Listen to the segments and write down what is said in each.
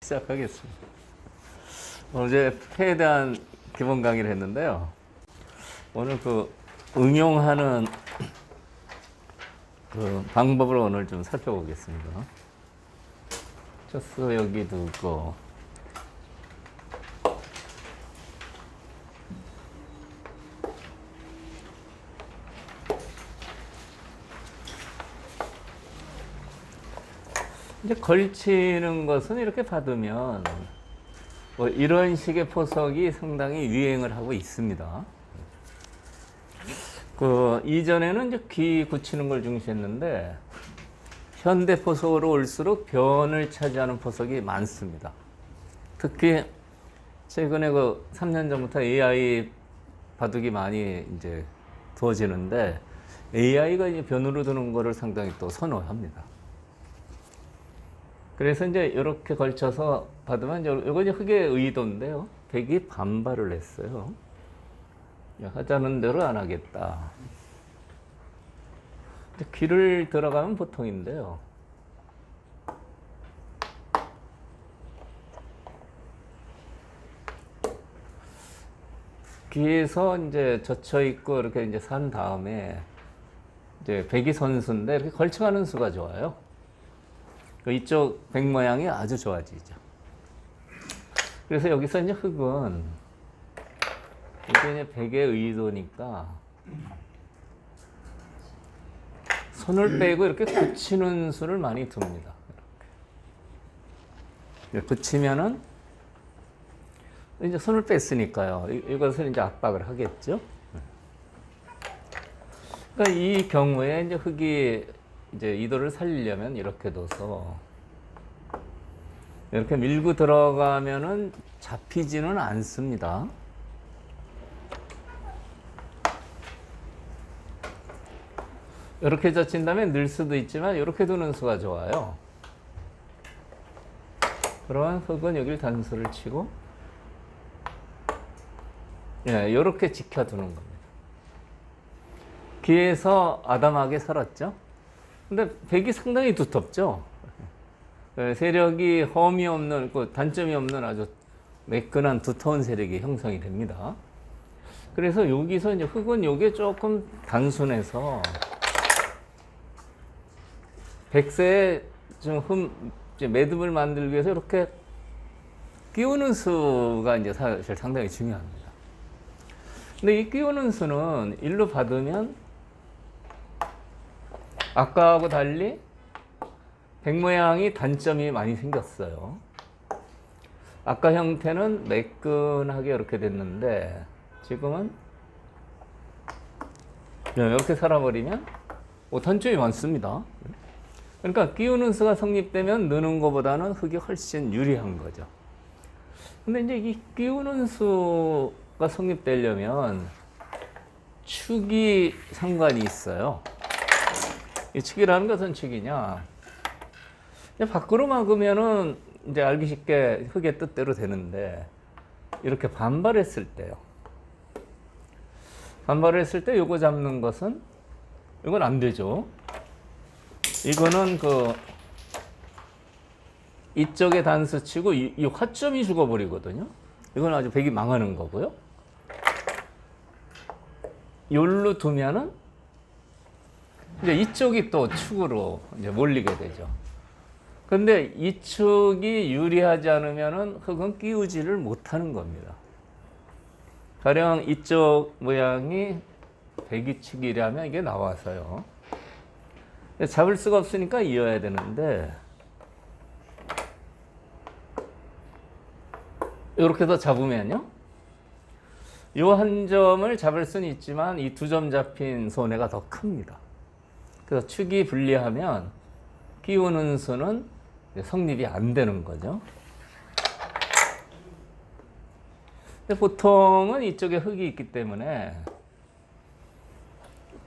시작하겠습니다. 어제 폐에 대한 기본 강의를 했는데요. 오늘 응용하는 방법을 오늘 좀 살펴보겠습니다. 초수 여기 두고, 이제 걸치는 것은 이렇게 받으면 이런 식의 포석이 상당히 유행을 하고 있습니다. 이전에는 이제 귀 굳히는 걸 중시했는데 현대 포석으로 올수록 변을 차지하는 포석이 많습니다. 특히 최근에 3년 전부터 AI 바둑이 많이 이제 두어지는데 AI가 이제 변으로 두는 거를 상당히 또 선호합니다. 그래서 이제 이렇게 걸쳐서 받으면 이거 이제 흑의 의도인데요. 백이 반발을 했어요. 하자는 대로 안 하겠다. 귀를 들어가면 보통인데요. 귀에서 이제 젖혀 있고 이렇게 이제 산 다음에 이제 백이 선수인데 이렇게 걸쳐가는 수가 좋아요. 이쪽 백 모양이 아주 좋아지죠. 그래서 여기서 이제 흑은 이게 이제 백의 의도니까 손을 빼고 이렇게 굳히는 수를 많이 둡니다. 이렇게 굳히면은 이제 손을 뺐으니까요. 이것을 이제 압박을 하겠죠. 그러니까 이 경우에 이제 흑이 이제 이도를 살리려면 이렇게 둬서 이렇게 밀고 들어가면은 잡히지는 않습니다. 이렇게 젖힌다면 늘 수도 있지만 이렇게 두는 수가 좋아요. 그러면 흑은 여기를 단수를 치고 이렇게 지켜두는 겁니다. 귀에서 아담하게 살았죠. 근데 백이 상당히 두텁죠. 세력이 험이 없는, 단점이 없는 아주 매끈한 두터운 세력이 형성이 됩니다. 그래서 여기서 이제 흑은 요게 조금 단순해서 백세에 좀 매듭을 만들기 위해서 이렇게 끼우는 수가 이제 사실 상당히 중요합니다. 근데 이 끼우는 수는 일로 받으면 아까하고 달리 백 모양이 단점이 많이 생겼어요. 아까 형태는 매끈하게 이렇게 됐는데 지금은 이렇게 살아버리면 단점이 많습니다. 그러니까 끼우는 수가 성립되면 느는 것보다는 흑이 훨씬 유리한 거죠. 근데 이제 이 끼우는 수가 성립되려면 축이 상관이 있어요. 이 축이라는 것은 축이냐? 밖으로 막으면은 이제 알기 쉽게 흑의 뜻대로 되는데 이렇게 반발했을 때요. 반발했을 때 요거 잡는 것은 이건 안 되죠. 이거는 이쪽에 단수 치고 이 화점이 죽어버리거든요. 이건 아주 백이 망하는 거고요. 요로 두면은 이제 이쪽이 또 축으로 이제 몰리게 되죠. 근데 이 축이 유리하지 않으면은 흑은 끼우지를 못하는 겁니다. 가령 이쪽 모양이 백이 축이라면 이게 나와서요. 잡을 수가 없으니까 이어야 되는데 이렇게 더 잡으면요. 이 한 점을 잡을 수는 있지만 이 두 점 잡힌 손해가 더 큽니다. 그래서 축이 불리하면 끼우는 수는 성립이 안 되는 거죠. 근데 보통은 이쪽에 흑이 있기 때문에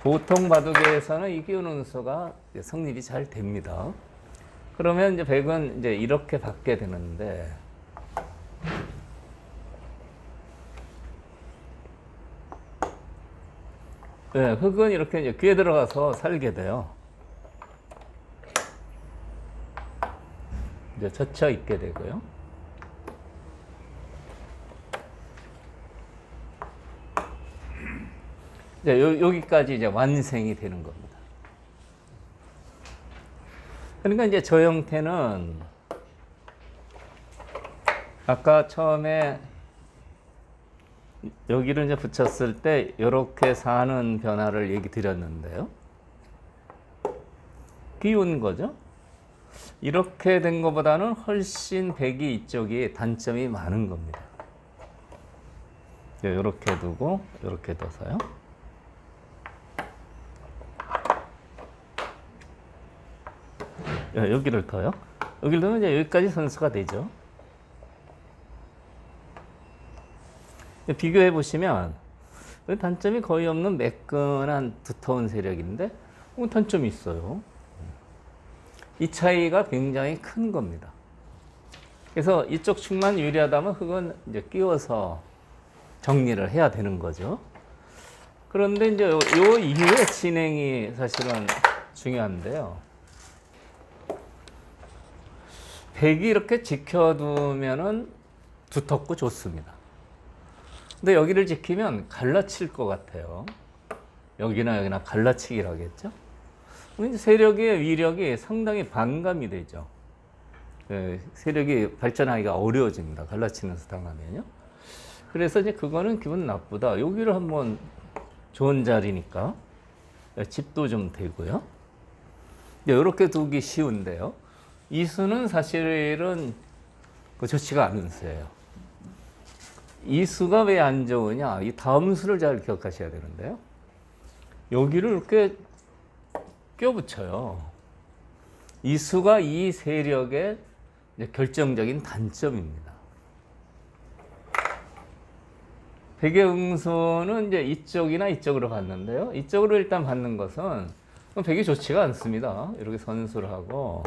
보통 바둑에서는 이 끼우는 수가 성립이 잘 됩니다. 그러면 이제 백은 이제 이렇게 받게 되는데 흑은 이렇게 이제 귀에 들어가서 살게 돼요. 이제 젖혀 있게 되고요. 이제 여기까지 이제 완성이 되는 겁니다. 그러니까 이제 저 형태는 아까 처음에 여기를 이제 붙였을 때 이렇게 사는 변화를 얘기 드렸는데요. 끼운 거죠. 이렇게 된 것보다는 훨씬 백이 이쪽이 단점이 많은 겁니다. 이렇게 두고 이렇게 둬서요. 여기를 더요. 여기를 더면 이제 여기까지 선수가 되죠. 비교해 보시면 단점이 거의 없는 매끈한 두터운 세력인데 단점이 있어요. 이 차이가 굉장히 큰 겁니다. 그래서 이쪽 축만 유리하다면 흙은 이제 끼워서 정리를 해야 되는 거죠. 그런데 이제 요 이후의 진행이 사실은 중요한데요. 백이 이렇게 지켜두면은 두텁고 좋습니다. 근데 여기를 지키면 갈라칠 것 같아요. 여기나 갈라치기를 하겠죠. 그럼 세력의 위력이 상당히 반감이 되죠. 세력이 발전하기가 어려워집니다. 갈라치면서 당하면요. 그래서 이제 그거는 기분 나쁘다. 여기를 한번 좋은 자리니까 집도 좀 되고요. 이렇게 두기 쉬운데요. 이 수는 사실은 좋지가 않은 수예요. 이 수가 왜 안 좋으냐? 이 다음 수를 잘 기억하셔야 되는데요. 여기를 이렇게 껴붙여요. 이 수가 이 세력의 결정적인 단점입니다. 백의 응수는 이제 이쪽이나 이쪽으로 갔는데요. 이쪽으로 일단 받는 것은 백이 좋지가 않습니다. 이렇게 선수를 하고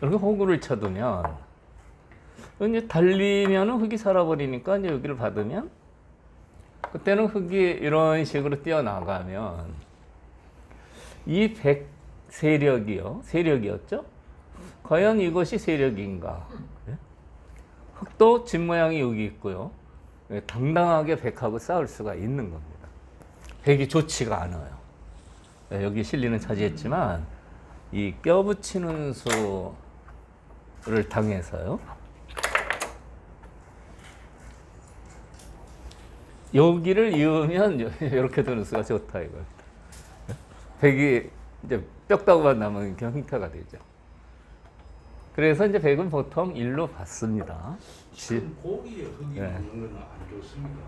이렇게 호구를 쳐두면 이제 달리면은 흙이 살아버리니까 이제 여기를 받으면 그때는 흙이 이런 식으로 뛰어나가면 이 백 세력이었죠? 과연 이것이 세력인가? 흙도 집 모양이 여기 있고요. 당당하게 백하고 싸울 수가 있는 겁니다. 백이 좋지가 않아요. 여기 실리는 차지했지만 이 껴붙이는 수를 당해서요. 여기를 이으면 이렇게 두는 수가 좋다 이거예요. 백이 이제 뼈다구만 남은 형태가 되죠. 그래서 이제 백은 보통 일로 받습니다. 고기에 흙이 먹는 건 안 좋습니까?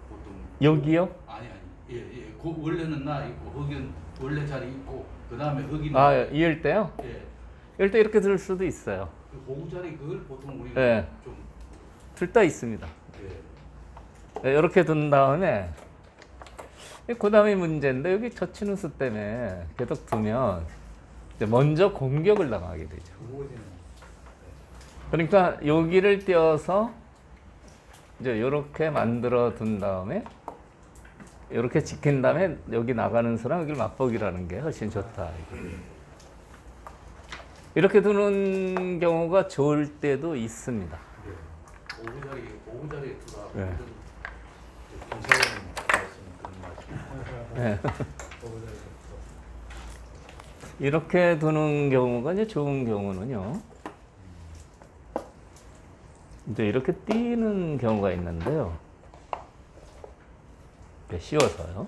보통 여기요? 아니 예. 원래는 나 있고 흙은 원래 자리 있고 그 다음에 흙이 이을 때요? 예. 이럴 때 이렇게 들 수도 있어요. 그 고구 자리 그걸 보통 우리가 예. 좀 둘 다 있습니다. 예. 이렇게 둔 다음에 그 다음에 문제인데 여기 젖히는 수 때문에 계속 두면 먼저 공격을 당하게 되죠. 그러니까 여기를 띄어서 이제 이렇게 만들어 둔 다음에 이렇게 지킨 다음에 여기 나가는 수랑 여기를 맞보기라는 게 훨씬 좋다. 이렇게 두는 경우가 좋을 때도 있습니다. 고구 자리에 두라. 예. 김사장님 말씀은 그런 말씀. 이렇게 두는 경우가 이제 좋은 경우는요. 이제 이렇게 띄는 경우가 있는데요. 이렇게 씌워서요.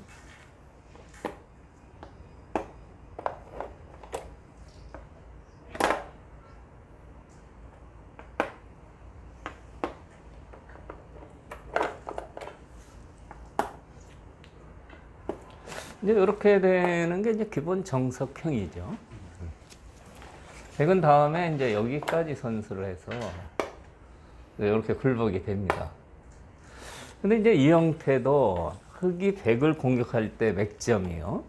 이제 이렇게 되는 게 이제 기본 정석형이죠. 백은 다음에 이제 여기까지 선수를 해서 이렇게 굴복이 됩니다. 근데 이제 이 형태도 흙이 백을 공격할 때 맥점이요.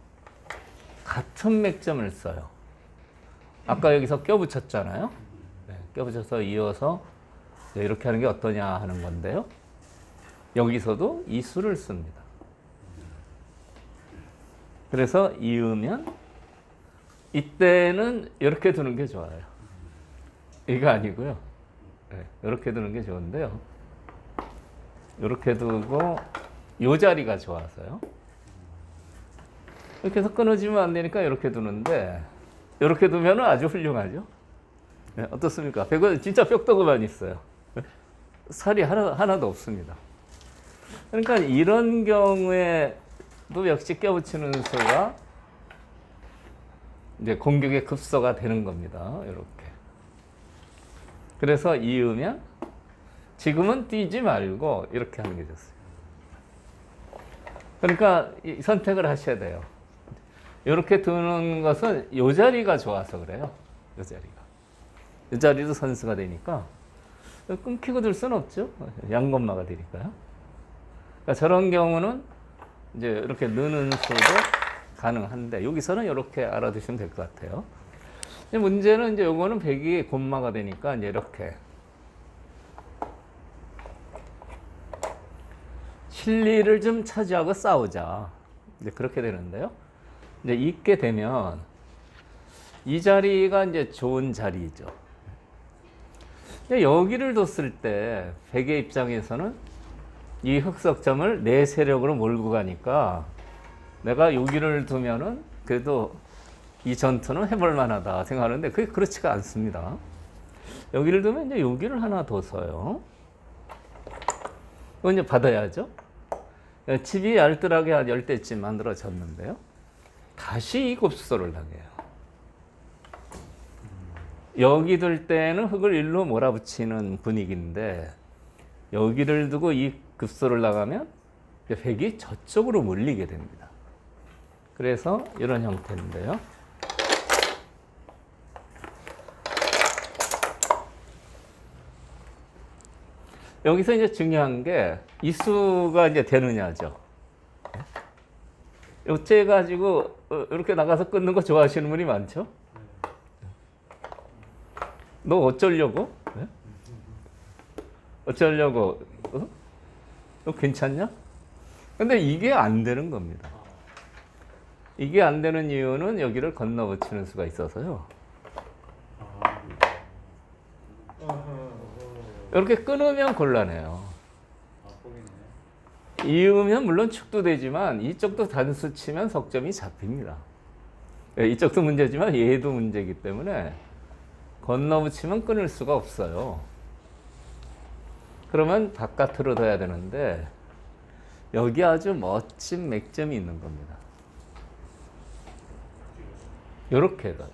같은 맥점을 써요. 아까 여기서 껴붙였잖아요. 껴붙여서 이어서 이렇게 하는 게 어떠냐 하는 건데요. 여기서도 이 수를 씁니다. 그래서 이으면 이때는 이렇게 두는 게 좋아요. 이거 아니고요. 이렇게 두는 게 좋은데요. 이렇게 두고 요 자리가 좋아서요. 이렇게 해서 끊어지면 안 되니까 이렇게 두는데 이렇게 두면 아주 훌륭하죠. 네, 어떻습니까? 배가 진짜 뼈떡만 있어요. 살이 하나도 없습니다. 그러니까 이런 경우에도 역시 껴붙이는 수가 이제 공격의 급소가 되는 겁니다. 이렇게. 그래서 이으면 지금은 뛰지 말고 이렇게 하는 게 좋습니다. 그러니까 선택을 하셔야 돼요. 이렇게 두는 것은 이 자리가 좋아서 그래요. 이 자리가. 이 자리도 선수가 되니까 끊기고 들 수는 없죠. 양건마가 되니까요. 그러니까 저런 경우는 이제 이렇게 느는 수도 가능한데 여기서는 이렇게 알아두시면 될 것 같아요. 문제는 이제 요거는 백이 곤마가 되니까 이제 이렇게 실리를 좀 차지하고 싸우자. 이제 그렇게 되는데요. 이제 있게 되면 이 자리가 이제 좋은 자리죠. 여기를 뒀을 때 백의 입장에서는 이 흑석점을 내 세력으로 몰고 가니까 내가 여기를 두면은 그래도 이 전투는 해볼 만하다 생각하는데 그게 그렇지가 않습니다. 여기를 두면 이제 여기를 하나 둬서요. 이건 이제 받아야죠. 집이 알뜰하게 한 10대쯤 만들어졌는데요. 다시 이 급소를 당해요. 여기 둘 때는 흙을 일로 몰아붙이는 분위기인데 여기를 두고 이 급소를 나가면 백이 저쪽으로 몰리게 됩니다. 그래서 이런 형태인데요. 여기서 이제 중요한 게 이 수가 이제 되느냐죠. 요째 가지고 이렇게 나가서 끊는 거 좋아하시는 분이 많죠? 너 어쩌려고? 네? 어쩌려고? 너 괜찮냐? 근데 이게 안 되는 겁니다. 이게 안 되는 이유는 여기를 건너붙이는 수가 있어서요. 이렇게 끊으면 곤란해요. 이으면 물론 축도 되지만 이쪽도 단수 치면 석점이 잡힙니다. 이쪽도 문제지만 얘도 문제이기 때문에 건너붙이면 끊을 수가 없어요. 그러면 바깥으로 둬야 되는데 여기 아주 멋진 맥점이 있는 겁니다. 이렇게 가요.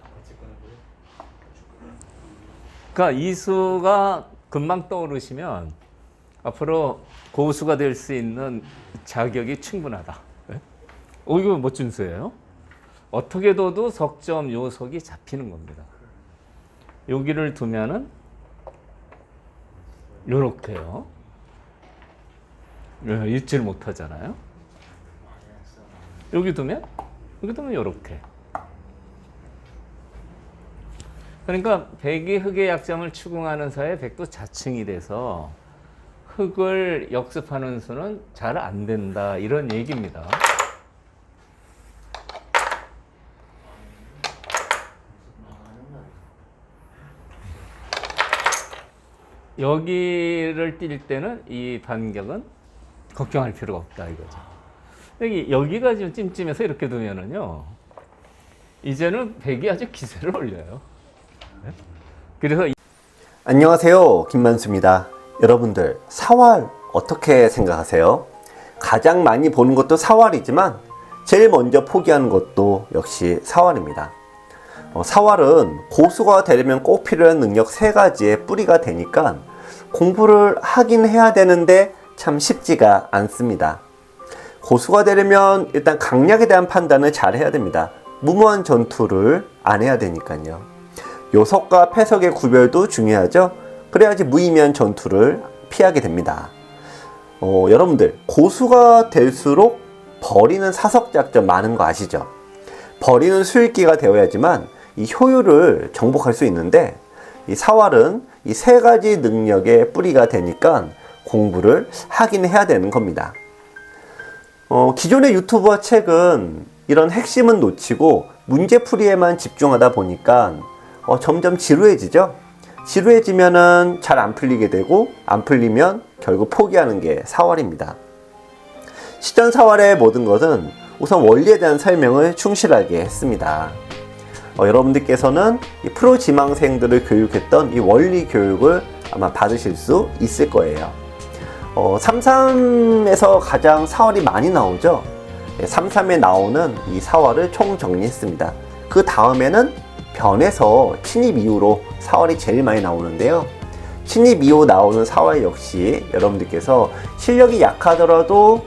그러니까 이 수가 금방 떠오르시면 앞으로 고수가 될 수 있는 자격이 충분하다. 이거 멋진 수예요. 어떻게 둬도 석점 요석이 잡히는 겁니다. 여기를 두면은 요렇게요. 잊지를 못하잖아요. 여기 두면 요렇게. 그러니까 백이 흑의 약점을 추궁하는 사이에 백도 자충이 돼서 흑을 역습하는 수는 잘 안 된다 이런 얘기입니다. 여기를 뛸 때는 이 반격은 걱정할 필요가 없다 이거죠. 여기가 지금 찜찜해서 이렇게 두면은요, 이제는 백이 아주 기세를 올려요. 그래서 안녕하세요, 김만수입니다. 여러분들, 사활 어떻게 생각하세요? 가장 많이 보는 것도 사활이지만 제일 먼저 포기하는 것도 역시 사활입니다. 사활은 고수가 되려면 꼭 필요한 능력 3가지의 뿌리가 되니까 공부를 하긴 해야 되는데 참 쉽지가 않습니다. 고수가 되려면 일단 강약에 대한 판단을 잘 해야 됩니다. 무모한 전투를 안 해야 되니까요. 요석과 패석의 구별도 중요하죠. 그래야지 무의미한 전투를 피하게 됩니다. 여러분들, 고수가 될수록 버리는 사석작전 많은 거 아시죠? 버리는 수익기가 되어야지만 이 효율을 정복할 수 있는데, 이 사활은 이 3가지 능력의 뿌리가 되니까 공부를 하긴 해야 되는 겁니다. 기존의 유튜브와 책은 이런 핵심은 놓치고 문제풀이에만 집중하다 보니까 점점 지루해지죠? 지루해지면은 잘 안 풀리게 되고 안 풀리면 결국 포기하는 게 사활입니다. 시전 사활의 모든 것은 우선 원리에 대한 설명을 충실하게 했습니다. 여러분들께서는 이 프로 지망생들을 교육했던 이 원리 교육을 아마 받으실 수 있을 거예요. 3.3에서 가장 사활이 많이 나오죠. 3.3에 나오는 이 사활을 총 정리했습니다. 그 다음에는 변에서 친입 이후로 사활이 제일 많이 나오는데요. 친입 이후 나오는 사활 역시 여러분들께서 실력이 약하더라도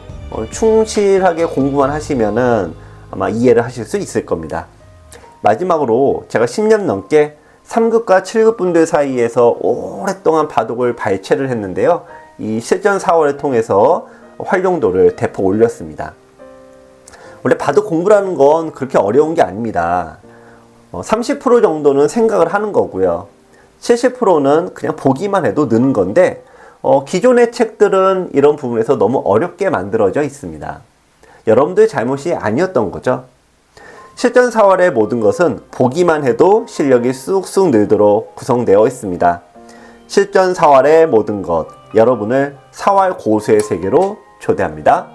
충실하게 공부만 하시면은 아마 이해를 하실 수 있을 겁니다. 마지막으로 제가 10년 넘게 3급과 7급 분들 사이에서 오랫동안 바둑을 발췌를 했는데요. 이 실전 사활을 통해서 활용도를 대폭 올렸습니다. 원래 바둑 공부라는 건 그렇게 어려운 게 아닙니다. 30% 정도는 생각을 하는 거고요. 70%는 그냥 보기만 해도 느는 건데 기존의 책들은 이런 부분에서 너무 어렵게 만들어져 있습니다. 여러분들 잘못이 아니었던 거죠. 실전 사활의 모든 것은 보기만 해도 실력이 쑥쑥 늘도록 구성되어 있습니다. 실전 사활의 모든 것, 여러분을 사활 고수의 세계로 초대합니다.